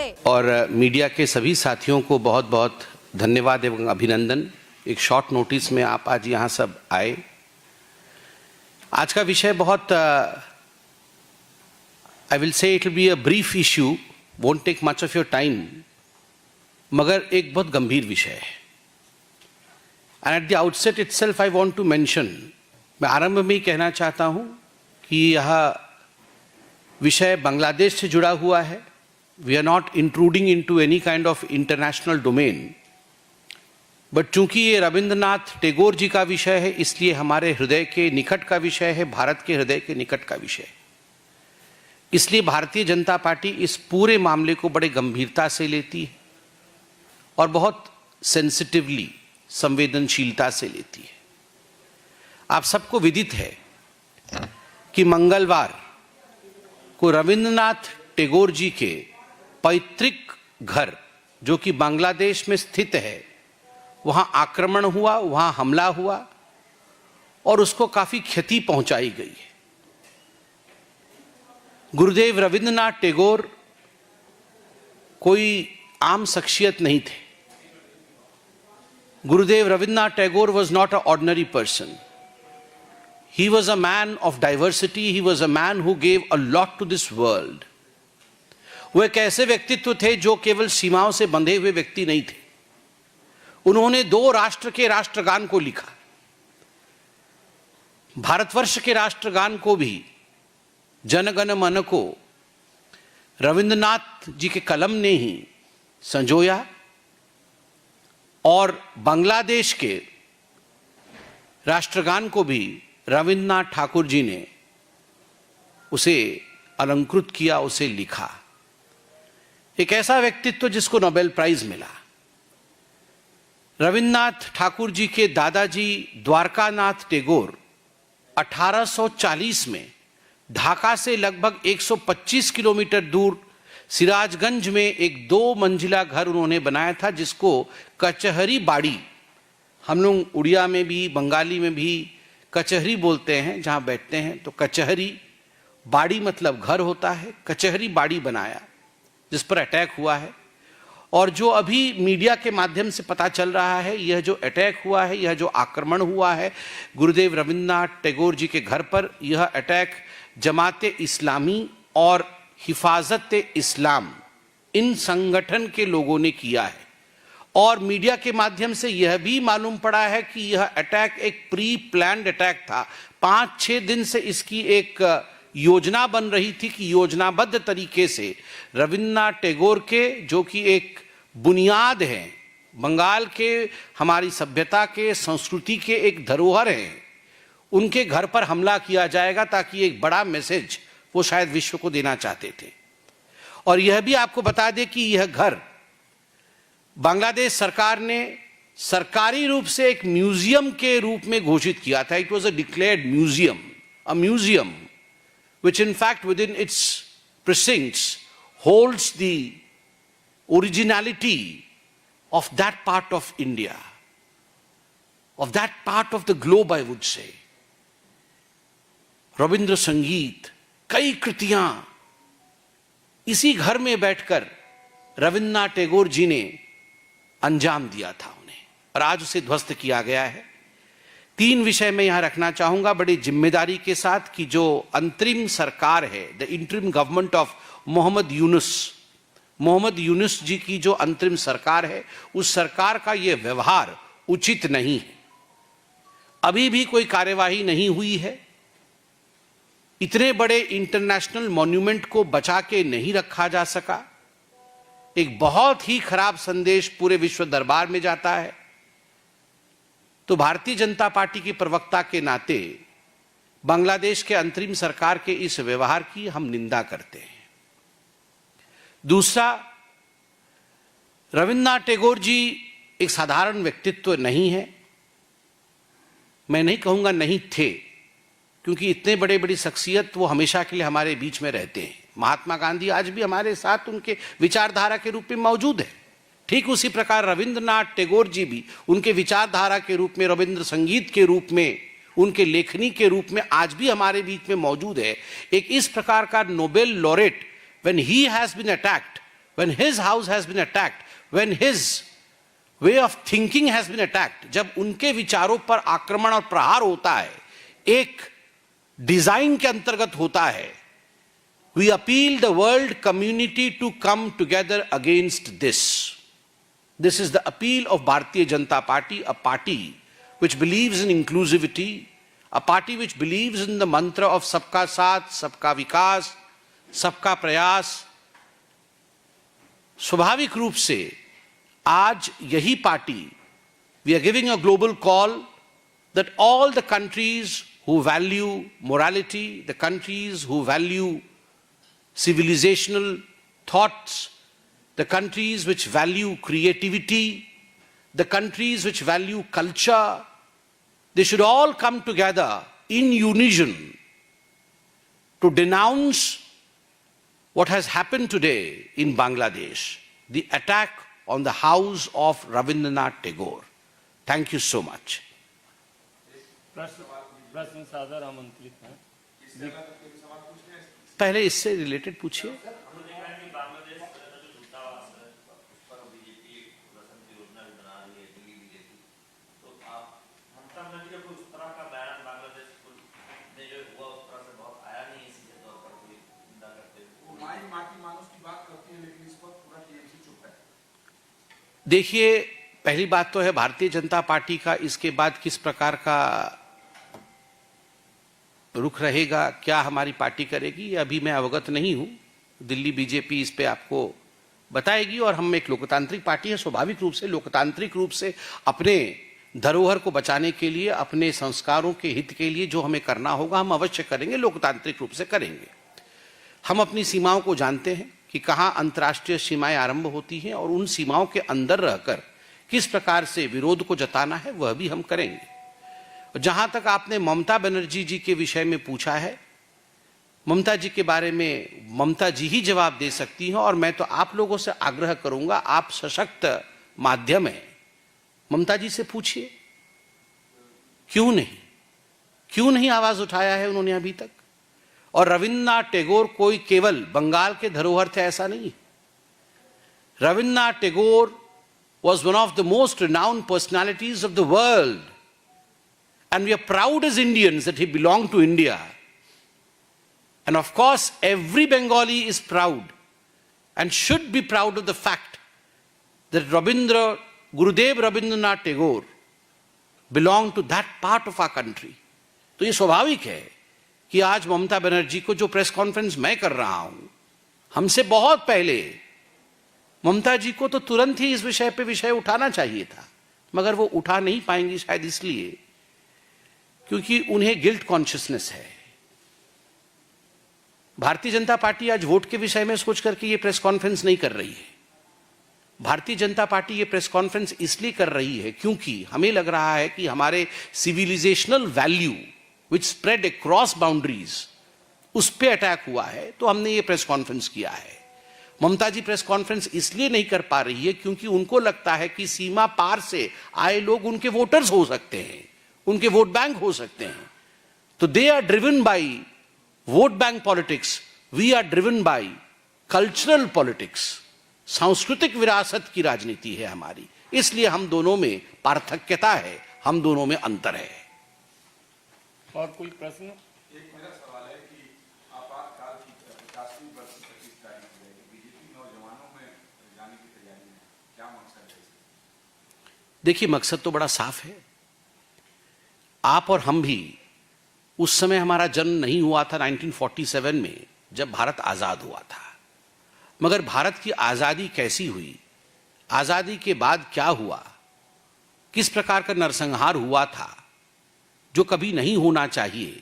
है। और मीडिया के सभी साथियों को बहुत बहुत धन्यवाद एवं अभिनंदन। एक शॉर्ट नोटिस में आप आज यहाँ सब आए। आज का विषय बहुत I will say it will be a brief issue, won't take much of your time, मगर एक बहुत गंभीर विषय है। And at the outset itself I want to mention, मैं आरंभ में ही कहना चाहता हूँ कि यह विषय बांग्लादेश से जुड़ा हुआ है। We are not intruding into any kind of international domain, but चूंकि ये रविंद्रनाथ टैगोर जी का विषय है, इसलिए हमारे हृदय के निकट का विषय है, भारत के हृदय के निकट का विषय। इसलिए भारतीय जनता पार्टी इस पूरे मामले को बड़े गंभीरता से लेती है और बहुत सेंसिटिवली, संवेदनशीलता से लेती है। आप सबको विदित है कि मंगलवार को रविंद्रनाथ टैगोर जी के पैतृक घर, जो कि बांग्लादेश में स्थित है, वहां आक्रमण हुआ, वहां हमला हुआ और उसको काफी क्षति पहुंचाई गई है। गुरुदेव रविंद्रनाथ टैगोर कोई आम शख्सियत नहीं थे। Gurudev Rabindranath Tagore was not an ordinary person. He was a man of diversity. He was a man who gave a lot to this world. वो एक ऐसे व्यक्तित्व थे जो केवल सीमाओं से बंधे हुए व्यक्ति नहीं थे। उन्होंने 2 राष्ट्र के राष्ट्रगान को लिखा। भारतवर्ष के राष्ट्रगान को भी, जन गण मन को, रविंद्रनाथ जी के कलम ने ही संजोया और बांग्लादेश के राष्ट्रगान को भी रविंद्रनाथ ठाकुर जी ने उसे अलंकृत किया, उसे लिखा। एक ऐसा व्यक्तित्व जिसको नोबेल प्राइज मिला। रविंद्रनाथ ठाकुर जी के दादाजी द्वारकानाथ टैगोर 1840 में ढाका से लगभग 125 किलोमीटर दूर सिराजगंज में एक 2 मंजिला घर उन्होंने बनाया था, जिसको कचहरी बाड़ी, हम लोग उड़िया में भी, बंगाली में भी कचहरी बोलते हैं जहां बैठते हैं, तो कचहरी बाड़ी मतलब घर होता है। कचहरी बाड़ी बनाया जिस पर अटैक हुआ है। और जो अभी मीडिया के माध्यम से पता चल रहा है, यह जो अटैक हुआ है, यह जो आक्रमण हुआ है गुरुदेव रविंद्रनाथ टैगोर जी के घर पर, यह अटैक जमाते इस्लामी और हिफाजत इस्लाम, इन संगठन के लोगों ने किया है। और मीडिया के माध्यम से यह भी मालूम पड़ा है कि यह अटैक एक प्री प्लान्ड अटैक था। 5-6 दिन से इसकी एक योजना बन रही थी कि योजनाबद्ध तरीके से रविंद्रनाथ टैगोर के, जो कि एक बुनियाद हैं, बंगाल के, हमारी सभ्यता के, संस्कृति के एक धरोहर हैं, उनके घर पर हमला किया जाएगा, ताकि एक बड़ा मैसेज वो शायद विश्व को देना चाहते थे। और यह भी आपको बता दें कि यह घर बांग्लादेश सरकार ने सरकारी रूप से एक म्यूजियम के रूप में घोषित किया था। It was a declared museum, a museum which in fact within its precincts holds the originality of that part of India, of that part of the globe, I would say. Ravindra संगीत, कई कृतियां इसी घर में बैठकर रविंद्रनाथ टैगोर जी ने अंजाम दिया था उन्हें, और आज उसे ध्वस्त किया गया है। 3 विषय में यहां रखना चाहूंगा बड़ी जिम्मेदारी के साथ कि जो अंतरिम सरकार है, the interim government of Muhammad Yunus ji की जो अंतरिम सरकार है, उस सरकार का यह व्यवहार उचित नहीं है। अभी भी कोई कार्यवाही नहीं हुई है। इतने बड़े इंटरनेशनल मॉन्यूमेंट को बचा के नहीं रखा जा सका। एक बहुत ही खराब संदेश पूरे विश्व दरबार में जाता है। तो भारतीय जनता पार्टी के प्रवक्ता के नाते बांग्लादेश के अंतरिम सरकार के इस व्यवहार की हम निंदा करते हैं। दूसरा, रविंद्रनाथ टैगोर जी एक साधारण व्यक्तित्व नहीं है। मैं नहीं कहूंगा नहीं थे, क्योंकि इतने बड़े बड़ी शख्सियत वो हमेशा के लिए हमारे बीच में रहते हैं। महात्मा गांधी आज भी हमारे साथ उनके विचारधारा के रूप में मौजूद है। ठीक उसी प्रकार रविंद्रनाथ टैगोर जी भी उनके विचारधारा के रूप में, रविंद्र संगीत के रूप में, उनके लेखनी के रूप में आज भी हमारे बीच में मौजूद है। एक इस प्रकार का Nobel laureate, when he has been attacked, when his house has been attacked, when his way of thinking has been attacked, जब उनके विचारों पर आक्रमण और प्रहार होता है, एक डिजाइन के अंतर्गत होता है, we appeal the world community to come together against this. This is the appeal of Bharatiya Janata Party, a party which believes in inclusivity, a party which believes in the mantra of सबका साथ, सबका विकास, सबका प्रयास. स्वाभाविक रूप से आज यही party, we are giving a global call that all the countries who value morality, the countries who value civilizational thoughts, the countries which value creativity, the countries which value culture, they should all come together in unison to denounce what has happened today in Bangladesh, the attack on the house of Rabindranath Tagore. Thank you so much. प्रश्न सादर आमंत्रित हैं। पहले इससे related पूछिए। देखिए, पहली बात तो है भारतीय जनता पार्टी का इसके बाद किस प्रकार का रुख रहेगा, क्या हमारी पार्टी करेगी, अभी मैं अवगत नहीं हूं। दिल्ली बीजेपी इस पे आपको बताएगी और हम एक लोकतांत्रिक पार्टी है, स्वाभाविक रूप से लोकतांत्रिक रूप से अपने धरोहर को बचाने के लिए, अपने संस्कारों के हित के लिए जो हमें करना होगा हम अवश्य करेंगे, लोकतांत्रिक रूप से करेंगे। हम अपनी सीमाओं को जानते हैं कि कहां अंतर्राष्ट्रीय सीमाएं आरंभ होती हैं और उन सीमाओं के अंदर रहकर किस प्रकार से विरोध को जताना है वह भी हम करेंगे। जहां तक आपने ममता बनर्जी जी के विषय में पूछा है, ममता जी के बारे में ममता जी ही जवाब दे सकती हैं और मैं तो आप लोगों से आग्रह करूंगा, आप सशक्त माध्यम है, ममता जी से पूछिए क्यों नहीं आवाज उठाया है उन्होंने अभी तक। और रविन्द्रनाथ टैगोर कोई केवल बंगाल के धरोहर थे ऐसा नहीं। Rabindranath Tagore was one of the most renowned personalities of the world, and we are proud as Indians that he belonged to India. And of course, every Bengali is proud and should be proud of the fact that Gurudev Rabindranath Tagore belonged to that part of our country. तो ये स्वाभाविक है कि आज ममता बनर्जी को जो press conference मैं कर रहा हूं, हमसे बहुत पहले ममता जी को तो तुरंत ही इस विषय पे विषय उठाना चाहिए था, मगर वो उठा नहीं पाएंगी शायद इसलिए क्योंकि उन्हें गिल्ट कॉन्शियसनेस है। भारतीय जनता पार्टी आज वोट के विषय में सोच करके ये प्रेस कॉन्फ्रेंस नहीं कर रही है। भारतीय जनता पार्टी ये प्रेस कॉन्फ्रेंस इसलिए कर रही है क्योंकि हमें लग रहा है कि हमारे civilisational value which spread across boundaries उस पे अटैक हुआ है, तो हमने ये प्रेस कॉन्फ्रेंस किया है। ममता जी प्रेस कॉन्फ्रेंस इसलिए नहीं कर पा रही है क्योंकि उनको लगता है कि सीमा पार से आए लोग उनके वोटर्स हो सकते हैं, उनके वोट बैंक हो सकते हैं। तो they are driven by vote bank politics, we are driven by cultural politics. सांस्कृतिक विरासत की राजनीति है हमारी, इसलिए हम दोनों में पार्थक्यता है, हम दोनों में अंतर है। और कोई प्रश्न? एक मेरा सवाल है कि आपातकाल की 50वीं बरसी 25 तारीख को बीजेपी नौजवानों में जाने की तैयारी में, क्या मकसद है? देखिए, मकसद तो बड़ा साफ है। आप और हम भी उस समय, हमारा जन्म नहीं हुआ था 1947 में जब भारत आजाद हुआ था, मगर भारत की आजादी कैसी हुई, आजादी के बाद क्या हुआ, किस प्रकार का नरसंहार हुआ था जो कभी नहीं होना चाहिए,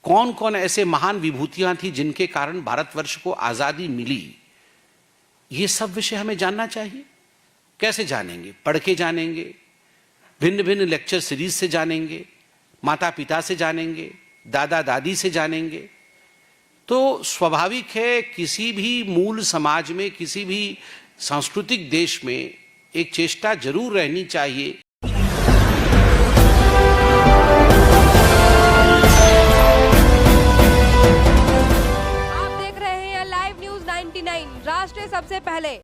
कौन कौन ऐसे महान विभूतियां थी जिनके कारण भारतवर्ष को आजादी मिली, ये सब विषय हमें जानना चाहिए। कैसे जानेंगे? पढ़ के जानेंगे, भिन्न भिन्न लेक्चर सीरीज से जानेंगे, माता पिता से जानेंगे, दादा दादी से जानेंगे। तो स्वाभाविक है किसी भी मूल समाज में, किसी भी सांस्कृतिक देश में एक चेष्टा जरूर रहनी चाहिए। आप देख रहे हैं लाइव न्यूज 9 99 राष्ट्र सबसे पहले।